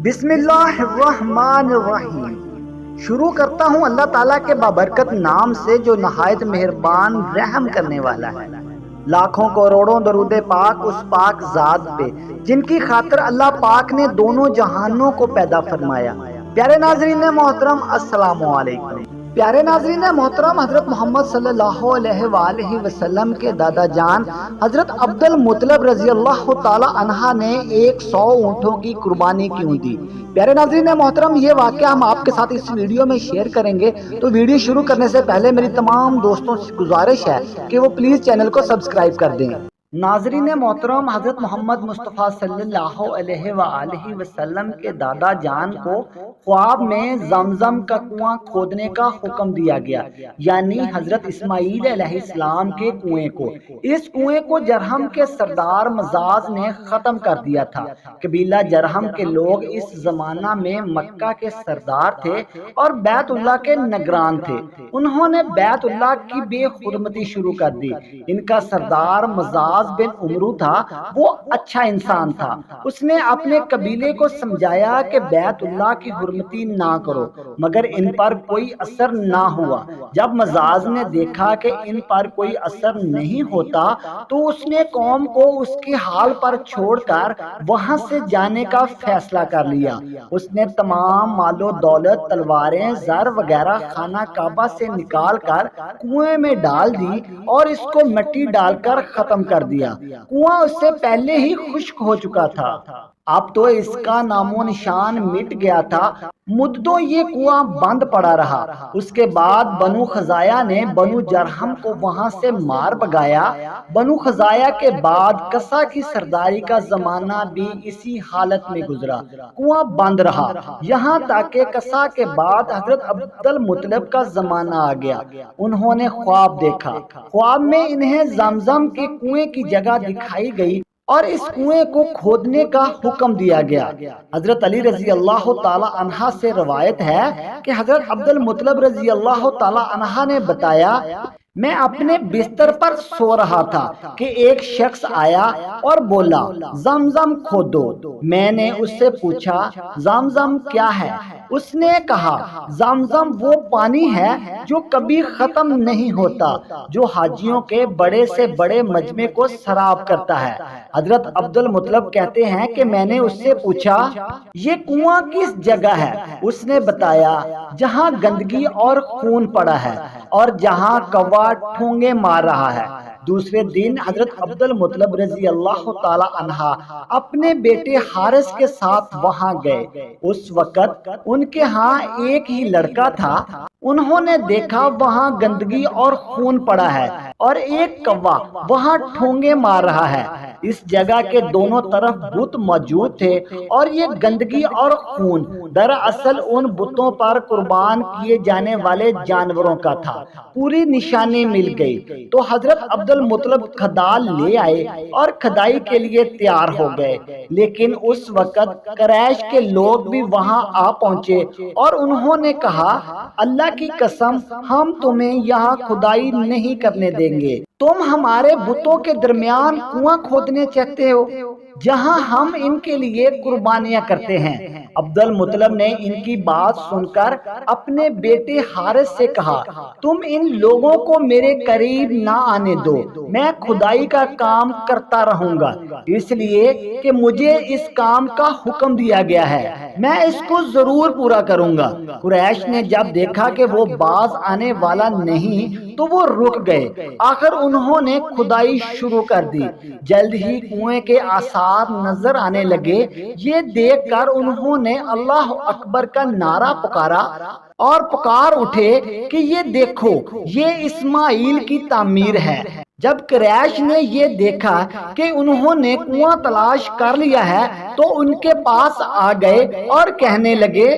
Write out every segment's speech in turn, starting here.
بسم اللہ الرحمن الرحیم۔ شروع کرتا ہوں اللہ تعالیٰ کے بابرکت نام سے جو نہایت مہربان رحم کرنے والا ہے۔ لاکھوں کروڑوں درود پاک اس پاک ذات پہ جن کی خاطر اللہ پاک نے دونوں جہانوں کو پیدا فرمایا۔ پیارے ناظرین محترم السلام علیکم۔ پیارے ناظرین محترم، حضرت محمد صلی اللہ علیہ وآلہ وسلم کے دادا جان حضرت عبد المطلب رضی اللہ تعالی عنہ نے 100 اونٹوں کی قربانی کیوں دی؟ پیارے ناظرین محترم، یہ واقعہ ہم آپ کے ساتھ اس ویڈیو میں شیئر کریں گے، تو ویڈیو شروع کرنے سے پہلے میری تمام دوستوں سے گزارش ہے کہ وہ پلیز چینل کو سبسکرائب کر دیں۔ ناظرین محترم، حضرت محمد مصطفیٰ صلی اللہ علیہ وآلہ وسلم کے دادا جان کو خواب میں زمزم کا کنواں کھودنے کا حکم دیا گیا، یعنی حضرت اسماعیل علیہ السلام کے کنویں کو۔ اس کنویں کو جرہم کے سردار مزاز نے ختم کر دیا تھا۔ قبیلہ جرہم کے لوگ اس زمانہ میں مکہ کے سردار تھے اور بیت اللہ کے نگران تھے۔ انہوں نے بیت اللہ کی بے حرمتی شروع کر دی۔ ان کا سردار مزاز بن عمرو تھا، وہ اچھا انسان تھا۔ اس نے اپنے قبیلے کو سمجھایا کہ بیت اللہ کی حرمتی نہ کرو، مگر ان پر کوئی اثر نہ ہوا۔ جب مزاز نے دیکھا کہ ان پر کوئی اثر نہیں ہوتا تو اس نے قوم کو اس کے حال پر چھوڑ کر وہاں سے جانے کا فیصلہ کر لیا۔ اس نے تمام مال و دولت، تلواریں، زر وغیرہ خانہ کعبہ سے نکال کر کنویں میں ڈال دی اور اس کو مٹی ڈال کر ختم کر دیا۔ کنواں اس سے پہلے ہی خشک ہو چکا تھا، اب تو اس کا نام و نشان مٹ گیا تھا۔ مدتوں یہ کنواں بند پڑا رہا۔ اس کے بعد بنو خزاعہ نے بنو جرہم کو وہاں سے مار بھگایا۔ بنو خزاعہ کے بعد قصہ کی سرداری کا زمانہ بھی اسی حالت میں گزرا، کنواں بند رہا، یہاں تک کہ قصہ کے بعد حضرت عبد المطلب کا زمانہ آ گیا۔ انہوں نے خواب دیکھا۔ خواب میں انہیں زمزم کے کنویں کی جگہ دکھائی گئی اور اس کنویں کو کھودنے کا حکم دیا گیا۔ حضرت علی رضی اللہ تعالی عنہ سے روایت ہے کہ حضرت عبد المطلب رضی اللہ تعالی عنہ نے بتایا، میں اپنے بستر پر سو رہا تھا کہ ایک شخص آیا اور بولا، زمزم کھودو۔ میں نے اس سے پوچھا، زمزم کیا ہے؟ اس نے کہا، زمزم وہ پانی ہے جو کبھی ختم نہیں ہوتا، جو حاجیوں کے بڑے سے بڑے مجمع کو سراب کرتا ہے۔ حضرت عبد المطلب کہتے ہیں کہ میں نے اس سے پوچھا، یہ کنواں کس جگہ ہے؟ اس نے بتایا، جہاں گندگی اور خون پڑا ہے اور جہاں کوا ٹھونگے مار رہا ہے۔ دوسرے دن حضرت عبد المطلب رضی اللہ تعالی عنہ اپنے بیٹے حارث کے ساتھ وہاں گئے۔ اس وقت ان کے ہاں ایک ہی لڑکا تھا۔ انہوں نے دیکھا وہاں گندگی اور خون پڑا ہے اور ایک کوا وہاں ٹھونگے مار رہا ہے۔ اس جگہ کے دونوں طرف بت موجود تھے اور یہ گندگی اور خون دراصل ان بتوں پر قربان کیے جانے والے جانوروں کا تھا۔ پوری نشانی مل گئی تو حضرت عبد المطلب کھدال لے آئے اور کھدائی کے لیے تیار ہو گئے، لیکن اس وقت قریش کے لوگ بھی وہاں آ پہنچے اور انہوں نے کہا، اللہ کی قسم ہم تمہیں یہاں کھدائی نہیں کرنے دیں گے، تم ہمارے بتوں کے درمیان کنواں کھودنے چاہتے ہو جہاں ہم ان کے لیے قربانیاں کرتے ہیں۔ عبد المطلب نے ان کی بات سن کر اپنے بیٹے حارث سے کہا، تم ان لوگوں کو میرے قریب نہ آنے دو، میں کھدائی کا کام کرتا رہوں گا، اس لیے کہ مجھے اس کام کا حکم دیا گیا ہے، میں اس کو ضرور پورا کروں گا۔ قریش نے جب دیکھا کہ وہ باز آنے والا نہیں تو وہ رک گئے۔ آخر انہوں نے کھدائی شروع کر دی۔ جلد ہی کنویں کے آثار نظر آنے لگے۔ یہ دیکھ کر انہوں نے اللہ اکبر کا نعرہ پکارا اور پکار اٹھے کہ یہ دیکھو، یہ اسماعیل کی تعمیر ہے۔ جب قریش نے یہ دیکھا کہ انہوں نے کنواں تلاش کر لیا ہے تو ان کے پاس آ گئے اور کہنے لگے،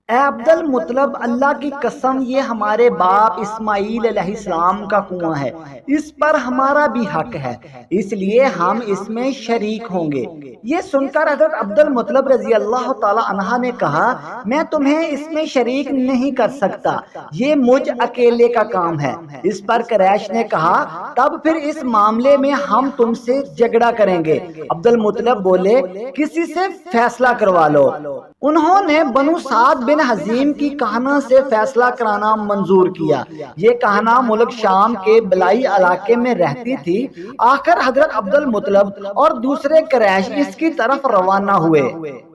اے عبد المطلب، اللہ کی قسم یہ ہمارے باپ اسماعیل علیہ السلام کا کنواں ہے، اس پر ہمارا بھی حق ہے، اس لیے ہم اس میں شریک ہوں گے۔ یہ سن کر حضرت عبد المطلب رضی اللہ تعالی عنہ نے کہا، میں تمہیں اس میں شریک نہیں کر سکتا، یہ مجھ اکیلے کا کام ہے۔ اس پر قریش نے کہا، تب پھر اس معاملے میں ہم تم سے جھگڑا کریں گے۔ عبد المطلب بولے، کسی سے فیصلہ کروا لو۔ انہوں نے بنو سعد بن حزیم کی کہنا سے فیصلہ کرانا منظور کیا۔ یہ کہنا ملک شام کے بلائی علاقے میں رہتی تھی۔ آخر حضرت عبد المطلب اور دوسرے قریش اس کی طرف روانہ ہوئے۔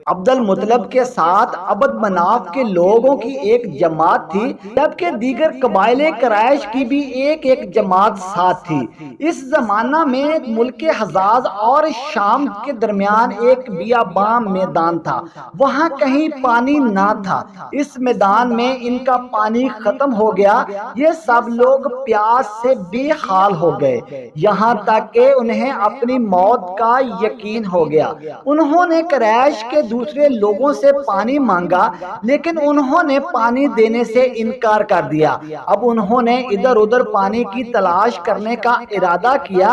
عبد المطلب کے ساتھ عبد مناف کے لوگوں کی ایک جماعت تھی، جبکہ دیگر قبائل قریش کی بھی ایک جماعت ساتھ تھی۔ اس زمانہ میں ملک حجاز اور شام کے درمیان ایک بیابان میدان تھا، وہاں کہیں پانی نہ تھا۔ اس میدان میں ان کا پانی ختم ہو گیا، یہ سب لوگ پیاس سے بے حال ہو گئے، یہاں تک کہ انہیں اپنی موت کا یقین ہو گیا۔ انہوں نے قریش کے دوسرے لوگوں سے پانی مانگا، لیکن انہوں نے پانی دینے سے انکار کر دیا۔ اب انہوں نے ادھر ادھر پانی کی تلاش کرنے کا ارادہ کیا۔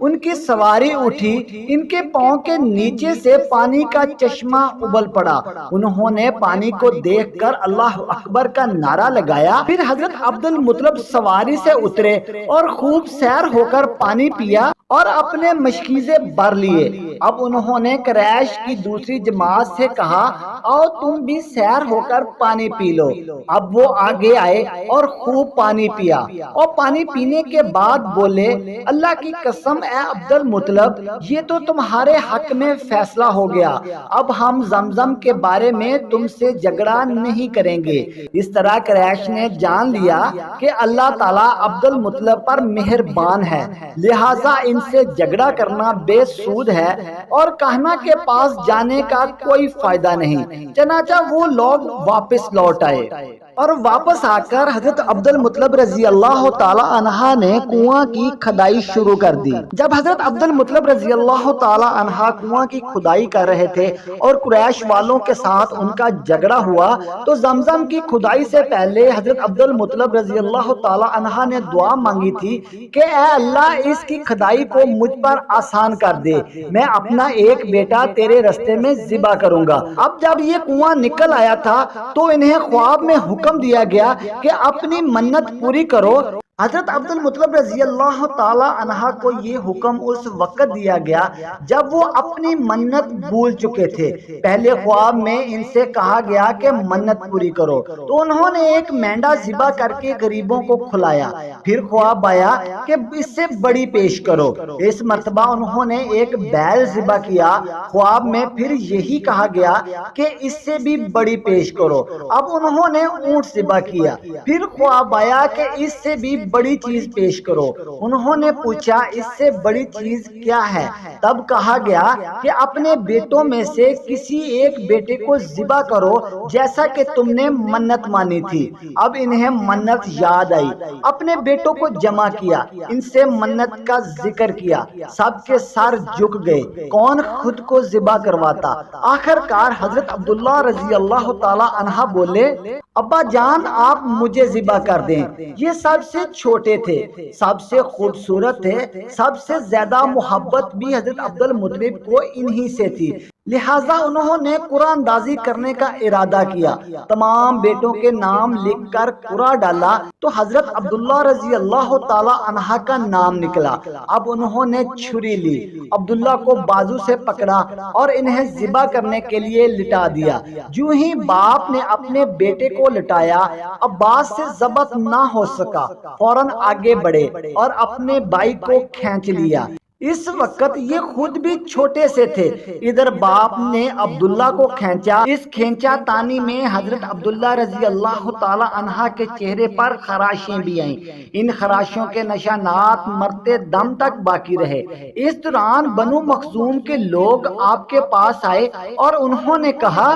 ان کی سواری اٹھی، ان کے پاؤں کے نیچے سے پانی کا چشمہ ابل پڑا۔ انہوں نے پانی کو دیکھ کر اللہ اکبر کا نعرہ لگایا۔ پھر حضرت عبد المطلب سواری سے اترے اور خوب سیر ہو کر پانی پیا اور اپنے مشکیزے بھر لیے۔ اب انہوں نے قریش کی دوسری جماعت سے کہا، آؤ تم بھی سیر ہو کر پانی پی لو۔ اب وہ آگے آئے اور خوب پانی پیا، اور پانی پینے کے بعد بولے، اللہ کی قسم اے عبد المطلب، یہ تو تمہارے حق میں فیصلہ ہو گیا، اب ہم زمزم کے بارے میں تم سے جھگڑا نہیں کریں گے۔ اس طرح قریش نے جان لیا کہ اللہ تعالیٰ عبد المطلب پر مہربان ہے، لہٰذا ان سے جھگڑا کرنا بے سود ہے اور کہنا کے پاس جانے کا کوئی فائدہ نہیں۔ چنانچہ وہ لوگ واپس لوٹ آئے اور واپس آ کر حضرت عبد المطلب رضی اللہ تعالی عنہ نے کنواں کی کھدائی شروع کر دی۔ جب حضرت عبد المطلب رضی اللہ تعالی عنہ کنواں کی کھدائی کر رہے تھے اور قریش والوں کے ساتھ ان کا جھگڑا ہوا، تو زمزم کی کھدائی سے پہلے حضرت عبد المطلب رضی اللہ تعالی عنہ نے دعا مانگی تھی کہ اے اللہ، اس کی کھدائی کو مجھ پر آسان کر دے، میں اپنا ایک بیٹا تیرے رستے میں ذبح کروں گا۔ اب جب یہ کنواں نکل آیا تھا تو انہیں خواب میں حکم دیا گیا کہ اپنی منت پوری کرو۔ حضرت عبد المطلب رضی اللہ تعالی عنہ کو یہ حکم اس وقت دیا گیا جب وہ اپنی منت بھول چکے تھے۔ پہلے خواب میں ان سے کہا گیا کہ منت پوری کرو، تو انہوں نے ایک مینڈا ذبح کر کے غریبوں کو کھلایا۔ پھر خواب آیا کہ اس سے بڑی پیش کرو، اس مرتبہ انہوں نے ایک بیل ذبح کیا۔ خواب میں پھر یہی کہا گیا کہ اس سے بھی بڑی پیش کرو، اب انہوں نے اونٹ ذبح کیا۔ پھر خواب آیا کہ اس سے بھی بڑی چیز پیش کرو، انہوں نے پوچھا اس سے بڑی چیز کیا ہے؟ تب کہا گیا کہ اپنے بیٹوں میں سے کسی ایک بیٹے کو ذبح کرو جیسا کہ تم نے منت مانی تھی۔ اب انہیں منت یاد آئی، اپنے بیٹوں کو جمع کیا، ان سے منت کا ذکر کیا، سب کے سر جھک گئے، کون خود کو ذبح کرواتا؟ آخر کار حضرت عبداللہ رضی اللہ تعالی عنہ بولے، ابا جان آپ مجھے ذبح کر دیں۔ یہ سب سے چھوٹے تھے، سب سے خوبصورت تھے، سب سے زیادہ محبت بھی حضرت عبد المطلب کو انہی سے تھی، لہٰذا انہوں نے قرآن اندازی کرنے کا ارادہ کیا۔ تمام بیٹوں کے نام لکھ کر قرآن ڈالا تو حضرت عبداللہ رضی اللہ تعالی عنہ کا نام نکلا۔ اب انہوں نے چھری لی، عبداللہ کو بازو سے پکڑا اور انہیں ذبح کرنے کے لیے لٹا دیا۔ جو ہی باپ نے اپنے بیٹے کو لٹایا، عباس سے ضبط نہ ہو سکا، فوراً آگے بڑھے اور اپنے بھائی کو کھینچ لیا۔ اس وقت یہ خود بھی چھوٹے سے تھے۔ ادھر باپ نے عبداللہ کو کھینچا، اس کھینچا تانی میں حضرت عبداللہ رضی اللہ تعالی عنہ کے چہرے پر خراشیں بھی آئیں۔ ان خراشوں کے نشانات مرتے دم تک باقی رہے۔ اس دوران بنو مخزوم کے لوگ آپ کے پاس آئے اور انہوں نے کہا،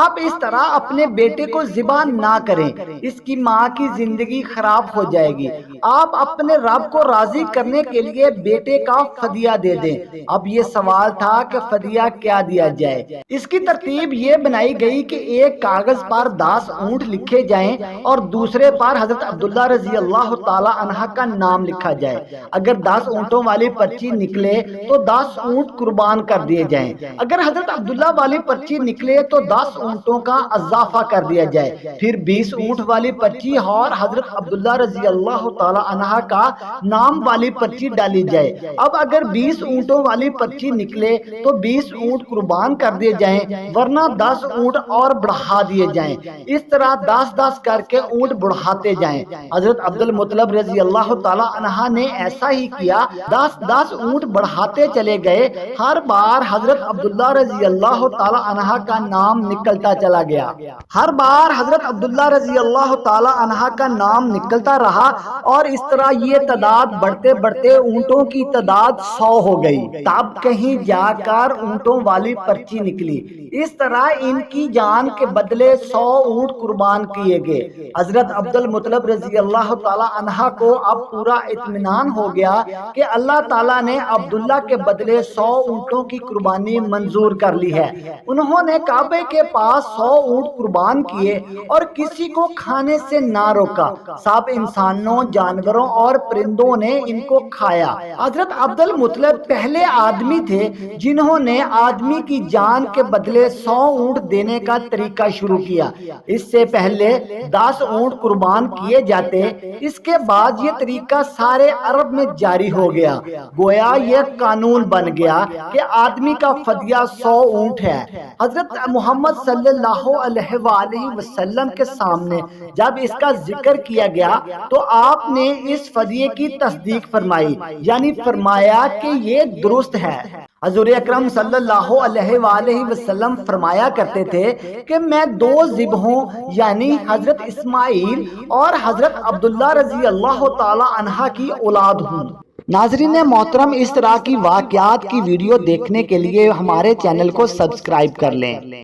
آپ اس طرح اپنے بیٹے کو ذبح نہ کریں، اس کی ماں کی زندگی خراب ہو جائے گی۔ آپ اپنے رب کو راضی کرنے کے لیے بیٹے کا فدیہ دے دیں۔ اب یہ سوال تھا کہ فدیہ کیا دیا جائے۔ اس کی ترتیب یہ بنائی گئی کہ ایک کاغذ پر 10 اونٹ لکھے جائیں اور دوسرے پر حضرت عبداللہ رضی اللہ تعالی عنہ کا نام لکھا جائے۔ اگر 10 اونٹوں والی پرچی نکلے تو 10 اونٹ قربان کر دیے جائیں۔ اگر حضرت عبداللہ والی پرچی نکلے تو 10 اونٹوں کا اضافہ کر دیا جائے۔ پھر 20 اونٹ والی پرچی اور حضرت عبداللہ رضی اللہ تعالی عنہ کا نام والی پرچی ڈالی جائے۔ اب اگر 20 اونٹوں والی پرچی نکلے تو 20 اونٹ قربان کر دیے جائیں، ورنہ 10 اونٹ اور بڑھا دیے جائیں۔ اس طرح 10 کر کے اونٹ بڑھاتے جائیں۔ حضرت عبد المطلب رضی اللہ تعالی عنہ نے ایسا ہی کیا، 10 اونٹ بڑھاتے چلے گئے۔ ہر بار حضرت عبداللہ رضی اللہ تعالی عنہ کا نام نکلتا چلا گیا۔ ہر بار حضرت عبداللہ رضی اللہ تعالی عنہ کا نام نکلتا رہا اور اس طرح یہ تعداد بڑھتے بڑھتے اونٹوں کی تعداد 100 ہو گئی۔ تب کہیں جا کر اونٹوں والی پرچی نکلی۔ اس طرح ان کی جان کے بدلے 100 اونٹ قربان کیے گئے۔ حضرت عبد المطلب رضی اللہ تعالی عنہ کو اب پورا اطمینان ہو گیا کہ اللہ تعالیٰ نے عبداللہ کے بدلے 100 اونٹوں کی قربانی منظور کر لی ہے۔ انہوں نے کعبے کے پاس 100 اونٹ قربان کیے اور کسی کو کھانے سے نہ روکا۔ سب انسانوں، جانوروں اور پرندوں نے ان کو کھایا۔ حضرت عبد المطلب پہلے آدمی تھے جنہوں نے آدمی کی جان کے بدلے 100 اونٹ دینے کا طریقہ شروع کیا۔ اس سے پہلے 10 اونٹ قربان کیے جاتے۔ اس کے بعد یہ طریقہ سارے عرب میں جاری ہو گیا۔ گویا یہ قانون بن گیا کہ آدمی کا فدیہ 100 اونٹ ہے۔ حضرت محمد صلی اللہ علیہ وآلہ وسلم کے سامنے جب اس کا ذکر کیا گیا تو آپ نے اس فدیے کی تصدیق فرمائی، یعنی فرمایا کہ یہ درست ہے۔ حضور اکرم صلی اللہ علیہ وآلہ وسلم فرمایا کرتے تھے کہ میں 2 ذبحوں یعنی حضرت اسماعیل اور حضرت عبداللہ رضی اللہ تعالی عنہ کی اولاد ہوں۔ ناظرین محترم، اس طرح کی واقعات کی ویڈیو دیکھنے کے لیے ہمارے چینل کو سبسکرائب کر لیں۔